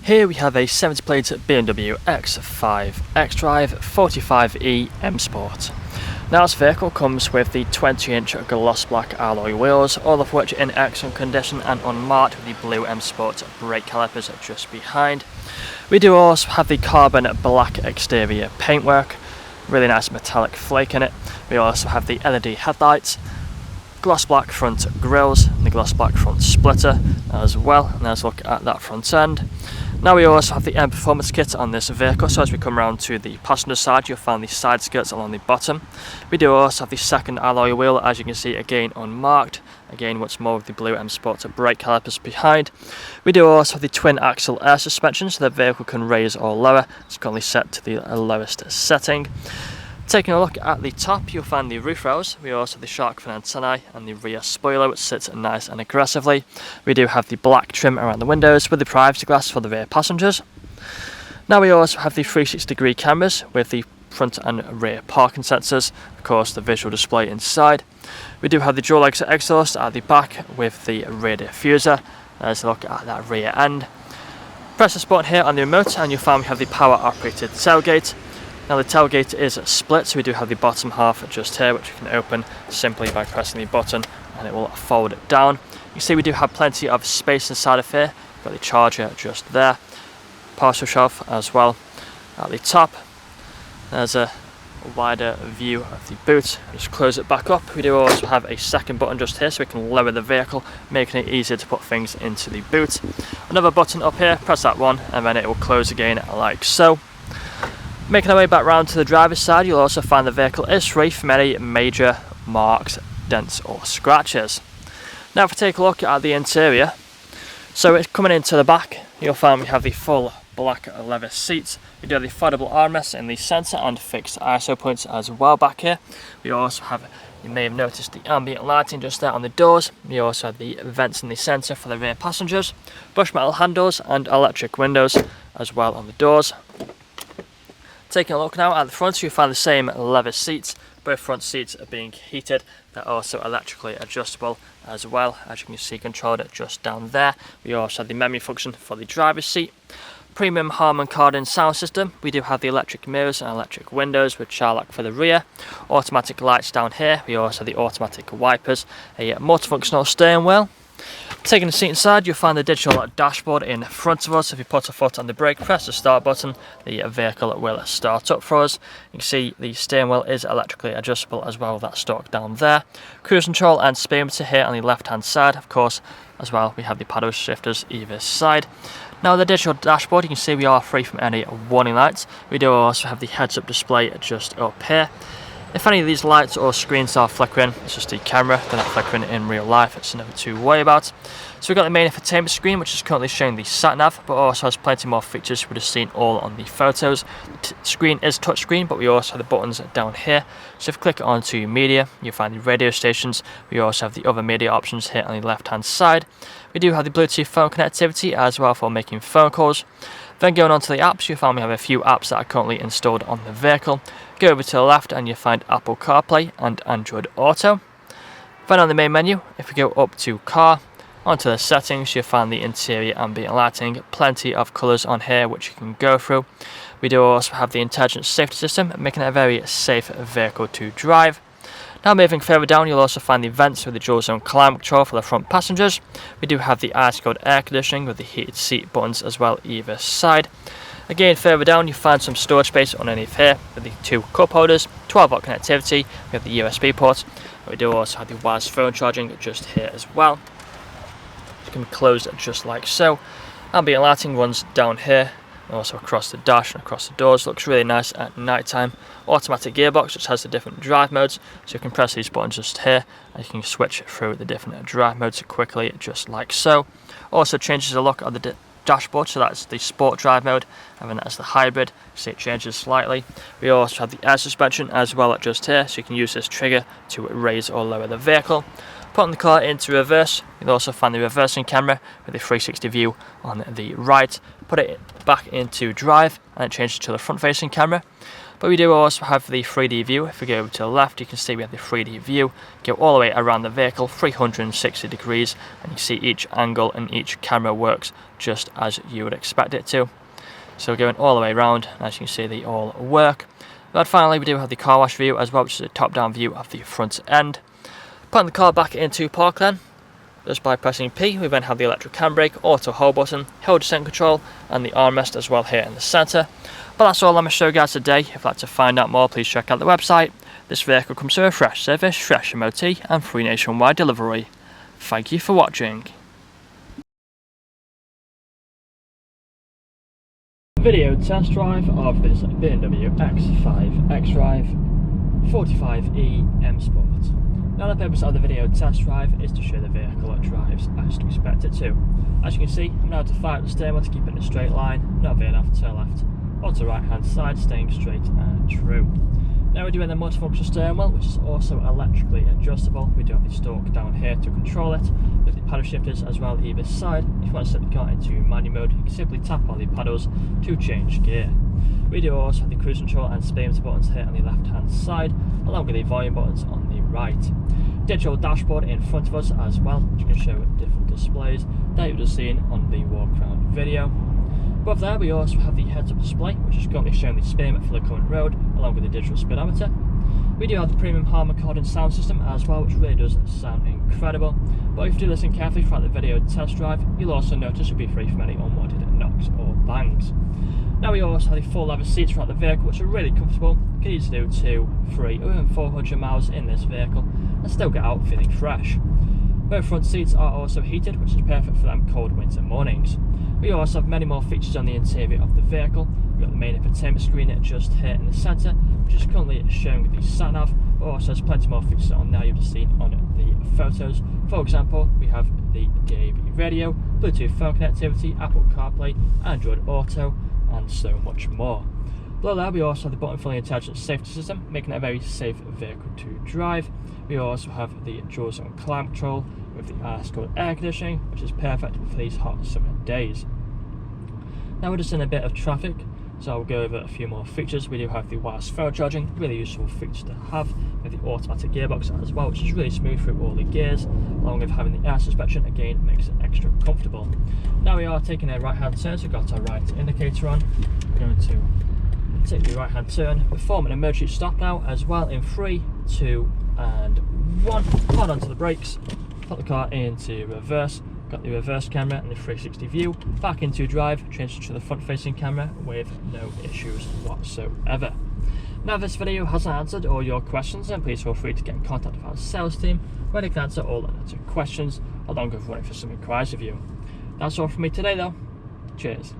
Here we have a 70 plate BMW X5 XDRIVE45E M Sport. Now this vehicle comes with the 20-inch gloss black alloy wheels, all of which are in excellent condition and unmarked, with the blue M Sport brake calipers just behind. We do also have the carbon black exterior paintwork, really nice metallic flake in it. We also have the LED headlights, gloss black front grills and the gloss black front splitter as well. And let's look at that front end. Now we also have the M Performance kit on this vehicle, so as we come around to the passenger side you'll find the side skirts along the bottom. We do also have the second alloy wheel, as you can see, again unmarked, again once more with the blue M Sport brake calipers behind. We do also have the twin axle air suspension, so the vehicle can raise or lower. It's currently set to the lowest setting. Taking a look at the top, you'll find the roof rails. We also have the shark fin antennae and the rear spoiler, which sits nice and aggressively. We do have the black trim around the windows with the privacy glass for the rear passengers. Now we also have the 360-degree cameras with the front and rear parking sensors, of course the visual display inside. We do have the dual exit exhaust at the back with the rear diffuser. Let's look at that rear end. Press this button here on the remote and you'll find we have the power operated tailgate. Now the tailgate is split, so we do have the bottom half just here, which you can open simply by pressing the button and it will fold it down. You can see we do have plenty of space inside of here. We've got the charger just there, parcel shelf as well at the top. There's a wider view of the boot. Just close it back up. We do also have a second button just here, so we can lower the vehicle, making it easier to put things into the boot. Another button up here, press that one and then it will close again like so. Making our way back round to the driver's side, you'll also find the vehicle is free from any major marks, dents or scratches. Now if we take a look at the interior, so it's coming into the back, you'll find we have the full black leather seats. We do have the foldable armrests in the centre and fixed ISO points as well back here. We also have, you may have noticed, the ambient lighting just there on the doors. We also have the vents in the centre for the rear passengers, brushed metal handles and electric windows as well on the doors. Taking a look now at the front, you'll find the same leather seats. Both front seats are being heated. They're also electrically adjustable as well, as you can see, controlled just down there. We also have the memory function for the driver's seat. Premium Harman Kardon sound system. We do have the electric mirrors and electric windows with child lock for the rear. Automatic lights down here. We also have the automatic wipers. A multifunctional steering wheel. Taking the seat inside, you'll find the digital dashboard in front of us. If you put a foot on the brake, press the start button, the vehicle will start up for us. You can see the steering wheel is electrically adjustable as well with that stalk down there. Cruise control and speedometer here on the left hand side, of course, as well we have the paddle shifters either side. Now the digital dashboard, you can see we are free from any warning lights. We do also have the heads up display just up here. If any of these lights or screens are flickering, it's just the camera, they're not flickering in real life, it's nothing to worry about. So we've got the main infotainment screen, which is currently showing the sat-nav, but also has plenty more features we would have seen all on the photos. The screen is touchscreen, but we also have the buttons down here. So if you click onto media, you'll find the radio stations. We also have the other media options here on the left-hand side. We do have the Bluetooth phone connectivity as well for making phone calls. Then going on to the apps, you'll find we have a few apps that are currently installed on the vehicle. Go over to the left and you'll find Apple CarPlay and Android Auto. Then on the main menu, if we go up to car, onto the settings, you'll find the interior ambient lighting, plenty of colours on here which you can go through. We do also have the intelligent safety system, making it a very safe vehicle to drive. Now moving further down, you'll also find the vents with the dual zone climate control for the front passengers. We do have the ice cold air conditioning with the heated seat buttons as well either side. Again, further down, you find some storage space underneath here with the two cup holders, 12-volt connectivity. We have the USB port. We do also have the wireless phone charging just here as well. You can close it just like so. Ambient lighting runs down here, and also across the dash and across the doors. Looks really nice at night time. Automatic gearbox, which has the different drive modes, so you can press these buttons just here and you can switch through the different drive modes quickly just like so. Also changes the look of the dashboard, so that's the sport drive mode, and then that's the hybrid, so it changes slightly. We also have the air suspension as well just here, so you can use this trigger to raise or lower the vehicle. Putting the car into reverse, you'll also find the reversing camera with a 360 view on the right. Put it back into drive and it changes to the front facing camera. But we do also have the 3D view. If we go over to the left, you can see we have the 3D view, go all the way around the vehicle 360 degrees, and you can see each angle and each camera works just as you would expect it to. So going all the way around, as you can see, they all work. But finally, we do have the car wash view as well, which is a top-down view of the front end. Putting the car back into park then, just by pressing P, we then have the electric handbrake, auto hold button, hill descent control, and the armrest as well here in the centre. But that's all I'm going to show you guys today. If you'd like to find out more, please check out the website. This vehicle comes with a fresh service, fresh MOT, and free nationwide delivery. Thank you for watching. Video test drive of this BMW X5 XDRIVE45E M Sport. Now the purpose of the video test drive is to show the vehicle it drives as to expect it to. As you can see, I'm now to fire up the steering wheel to keep it in a straight line, not veering off to the left or to the right hand side, staying straight and true. Now we're doing the multifunction steering wheel, which is also electrically adjustable. We do have the stalk down here to control it, with the paddle shifters as well either side. If you want to set the car into manual mode, you can simply tap on the paddles to change gear. We do also have the cruise control and speedometer buttons here on the left hand side, along with the volume buttons on the right. Digital dashboard in front of us as well, which can show different displays that you've just seen on the walk around video. Above there we also have the heads-up display, which is currently showing the speedometer for the current road, along with the digital speedometer. We do have the premium Harman Kardon sound system as well, which really does sound incredible. But if you do listen carefully throughout the video test drive, you'll also notice you'll be free from any unwanted knocks or bangs. Now we also have the full leather seats throughout the vehicle, which are really comfortable. You can easily do 2, 3 or even 400 miles in this vehicle and still get out feeling fresh. Both front seats are also heated, which is perfect for them cold winter mornings. We also have many more features on the interior of the vehicle. We've got the main infotainment screen just here in the centre, which is currently showing the sat-nav, but also has plenty more features on now you've just seen on the photos. For example, we have the DAB radio, Bluetooth phone connectivity, Apple CarPlay, Android Auto, and so much more. Below there we also have the button for the intelligent safety system, making it a very safe vehicle to drive. We also have the dual zone climate control with the ice-cold air conditioning, which is perfect for these hot summer days. Now we're just in a bit of traffic, so I'll go over a few more features. We do have the wireless phone charging, really useful feature to have, with the automatic gearbox as well, which is really smooth through all the gears, along with having the air suspension, again makes it extra comfortable. Now we are taking a right hand turn, so we've got our right indicator on. We're going to take the right hand turn, perform an emergency stop now as well in 3, 2 and 1. Hold on to the brakes, put the car into reverse. Got the reverse camera and the 360 view, back into drive, changed to the front facing camera with no issues whatsoever. Now if this video hasn't answered all your questions, then please feel free to get in contact with our sales team, where they can answer all unanswered questions, along with running for some inquiries with you. That's all from me today though. Cheers.